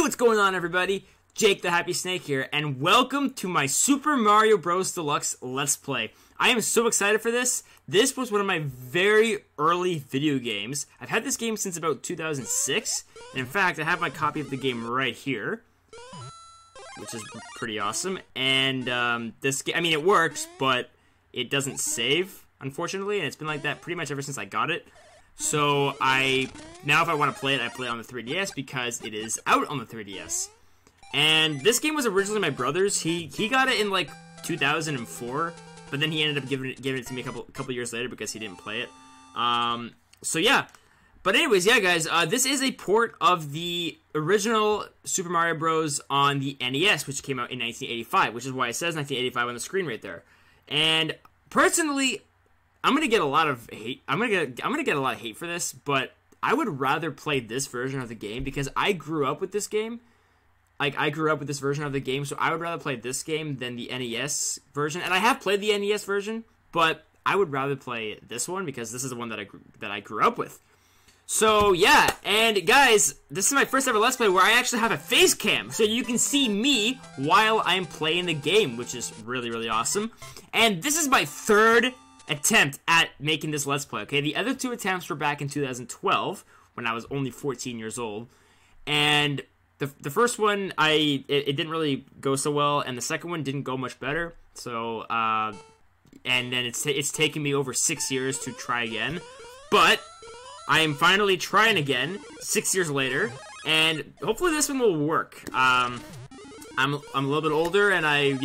What's going on, everybody? Jake the Happy Snake here, and welcome to my Super Mario Bros. Deluxe Let's Play. I am so excited for this. This was one of my very early video games. I've had this game since about 2006, and in fact, I have my copy of the game right here, which is pretty awesome. And this game, I mean, it works, but it doesn't save, unfortunately, and it's been like that pretty much ever since I got it. So now if I want to play it, I play it on the 3DS because it is out on the 3DS. And this game was originally my brother's. He got it in like 2004, but then he ended up giving it to me a couple years later because he didn't play it. So yeah. But anyways, yeah, guys, this is a port of the original Super Mario Bros. On the NES, which came out in 1985, which is why it says 1985 on the screen right there. And personally, I'm gonna get a lot of hate. I'm gonna get a lot of hate for this, but I would rather play this version of the game because I grew up with this game. Like, I grew up with this version of the game, so I would rather play this game than the NES version. And I have played the NES version, but I would rather play this one because this is the one that I grew up with. So yeah, and guys, this is my first ever Let's Play where I actually have a face cam, so you can see me while I'm playing the game, which is really, really awesome. And this is my third attempt at making this Let's Play, okay? The other two attempts were back in 2012, when I was only 14 years old. And the first one, it didn't really go so well, and the second one didn't go much better. So, and then it's taken me over 6 years to try again. But I am finally trying again, 6 years later, and hopefully this one will work. I'm a little bit older, and I'm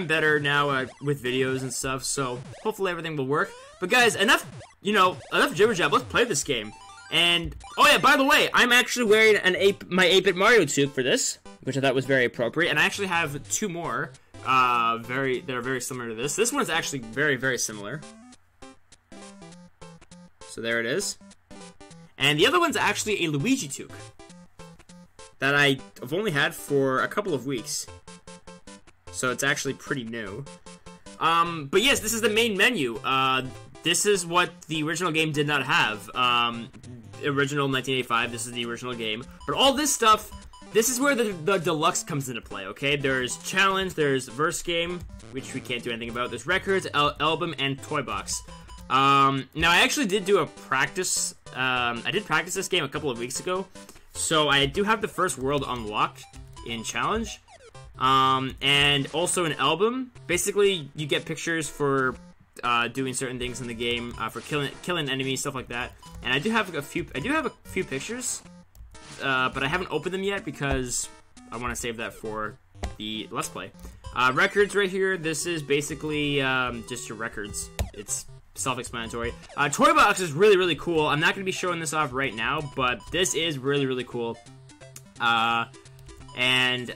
better now with videos and stuff, so hopefully everything will work. But guys, enough jibber jab. Let's play this game. And oh yeah, by the way, I'm actually wearing my 8-bit Mario toque for this, which I thought was very appropriate. And I actually have two more that are very similar to this. This one's actually very, very similar. So there it is. And the other one's actually a Luigi toque that I've only had for a couple of weeks. So it's actually pretty new. But yes, this is the main menu. This is what the original game did not have. Original 1985, this is the original game. But all this stuff, this is where the Deluxe comes into play, okay? There's Challenge, there's Verse Game, which we can't do anything about. There's Records, Album, and Toy Box. Now, I actually did do a practice. I did practice this game a couple of weeks ago. So I do have the first world unlocked in Challenge. And also an album. Basically, you get pictures for doing certain things in the game, for killing enemies, stuff like that. And I do have a few pictures, but I haven't opened them yet because I want to save that for the Let's Play. Records right here. This is basically just your records. It's self-explanatory. Toy Box is really, really cool. I'm not going to be showing this off right now, but this is really, really cool. And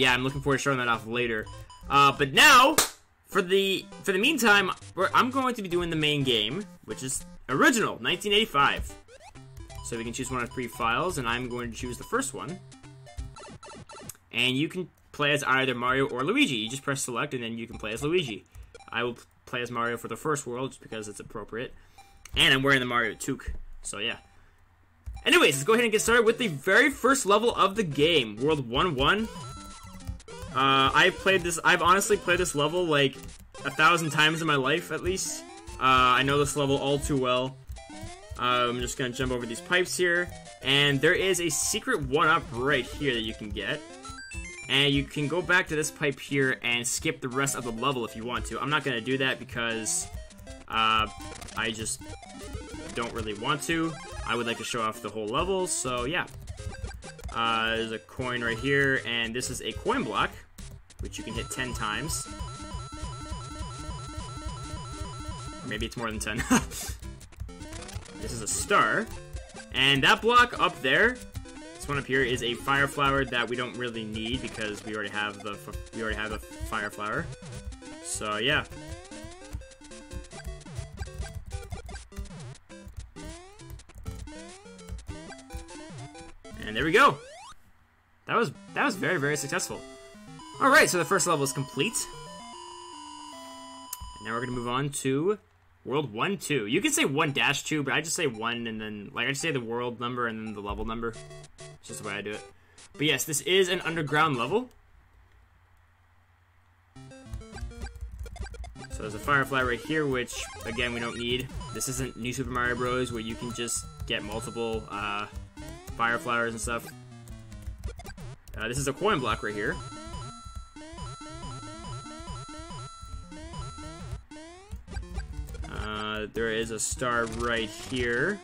yeah, I'm looking forward to showing that off later. But now, for the meantime, I'm going to be doing the main game, which is original 1985. So we can choose one of 3 files, and I'm going to choose the first one. And you can play as either Mario or Luigi. You just press select, and then you can play as Luigi. I will play as Mario for the first world, just because it's appropriate. And I'm wearing the Mario toque, so yeah. Anyways, let's go ahead and get started with the very first level of the game, World 1-1. I've honestly played this level like 1,000 times in my life, at least. I know this level all too well. I'm just gonna jump over these pipes here, and there is a secret 1-up right here that you can get. And you can go back to this pipe here and skip the rest of the level if you want to. I'm not gonna do that because I just don't really want to. I would like to show off the whole level, so yeah. There's a coin right here, and this is a coin block, which you can hit 10 times. Or maybe it's more than 10. This is a star. And that block up there, this one up here, is a fire flower that we don't really need because we already have the fire flower. So yeah. And there we go. That was very, very successful. Alright, so the first level is complete. And now we're going to move on to World 1, 2. You can say 1-2, but I just say 1 and then, like, I just say the world number and then the level number. It's just the way I do it. But yes, this is an underground level. So there's a Firefly right here, which, again, we don't need. This isn't New Super Mario Bros. Where you can just get multiple fire flowers and stuff. This is a coin block right here. There is a star right here.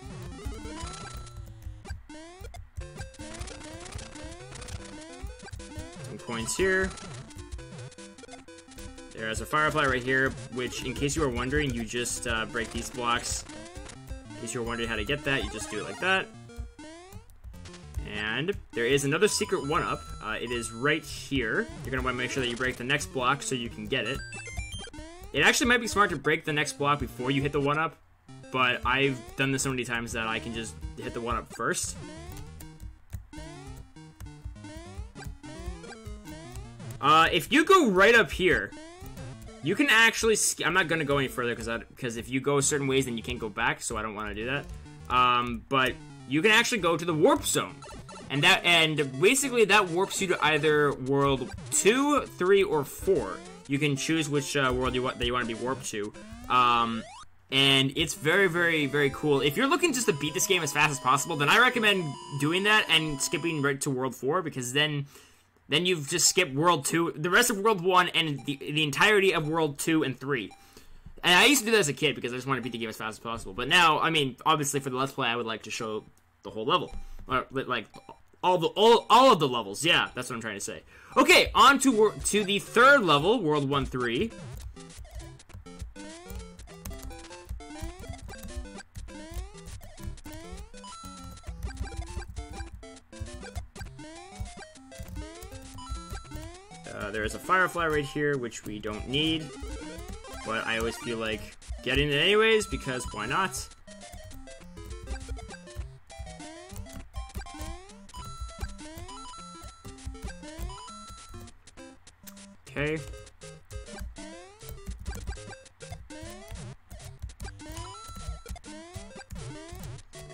Some coins here. There's a Firefly right here, which, in case you were wondering, you just break these blocks. In case you were wondering how to get that, you just do it like that. And there is another secret 1-up. It is right here. You're going to want to make sure that you break the next block so you can get it. It actually might be smart to break the next block before you hit the 1-up, but I've done this so many times that I can just hit the 1-up first. If you go right up here, you can actually... I'm not going to go any further because if you go certain ways, then you can't go back, so I don't want to do that. But you can actually go to the warp zone. And basically that warps you to either world 2, 3, or 4. You can choose which world you want to be warped to. And it's very, very, very cool. If you're looking just to beat this game as fast as possible, then I recommend doing that and skipping right to world 4, because then you've just skipped world 2, the rest of world 1, and the entirety of world 2 and 3. And I used to do that as a kid because I just wanted to beat the game as fast as possible. But now, I mean, obviously for the Let's Play, I would like to show the whole level. Or, like, all of the levels. Yeah, that's what I'm trying to say. Okay, on to the third level, World 1-3. There is a Firefly right here, which we don't need. But I always feel like getting it anyways, because why not? Okay.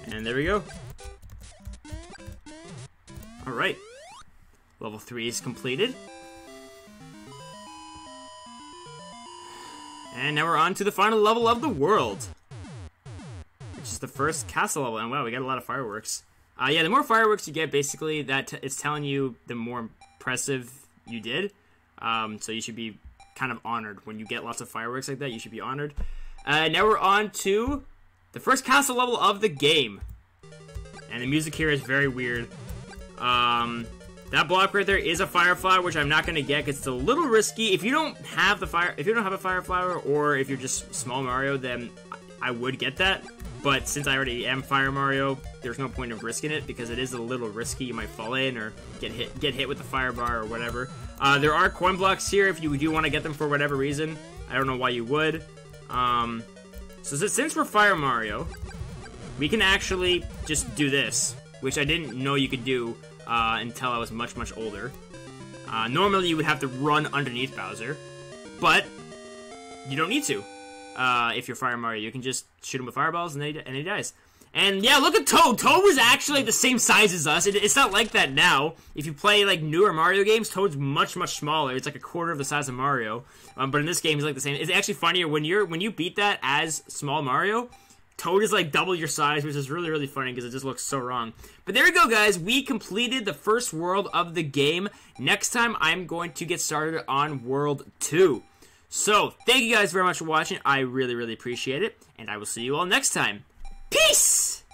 And there we go. Alright. Level 3 is completed. And now we're on to the final level of the world, which is the first castle level. And wow, we got a lot of fireworks. Yeah, the more fireworks you get, basically, it's telling you the more impressive you did. So you should be kind of honored when you get lots of fireworks like that. You should be honored. Now we're on to the first castle level of the game, and the music here is very weird. That block right there is a Firefly, which I'm not going to get because it's a little risky. If you don't have a Fireflower, or if you're just Small Mario, then I would get that. But since I already am Fire Mario, there's no point of risking it because it is a little risky. You might fall in or get hit with the fire bar or whatever. There are coin blocks here if you do want to get them for whatever reason. I don't know why you would. So since we're Fire Mario, we can actually just do this, which I didn't know you could do until I was much, much older. Normally you would have to run underneath Bowser, but you don't need to. If you're Fire Mario, you can just shoot him with fireballs and he dies. And yeah, look at Toad. Toad was actually the same size as us. It's not like that now. If you play like newer Mario games, Toad's much, much smaller. It's like a quarter of the size of Mario. But in this game, he's like the same. It's actually funnier when you beat that as Small Mario. Toad is like double your size, which is really, really funny because it just looks so wrong. But there we go, guys. We completed the first world of the game. Next time, I'm going to get started on World 2. So, thank you guys very much for watching. I really, really appreciate it. And I will see you all next time. Peace!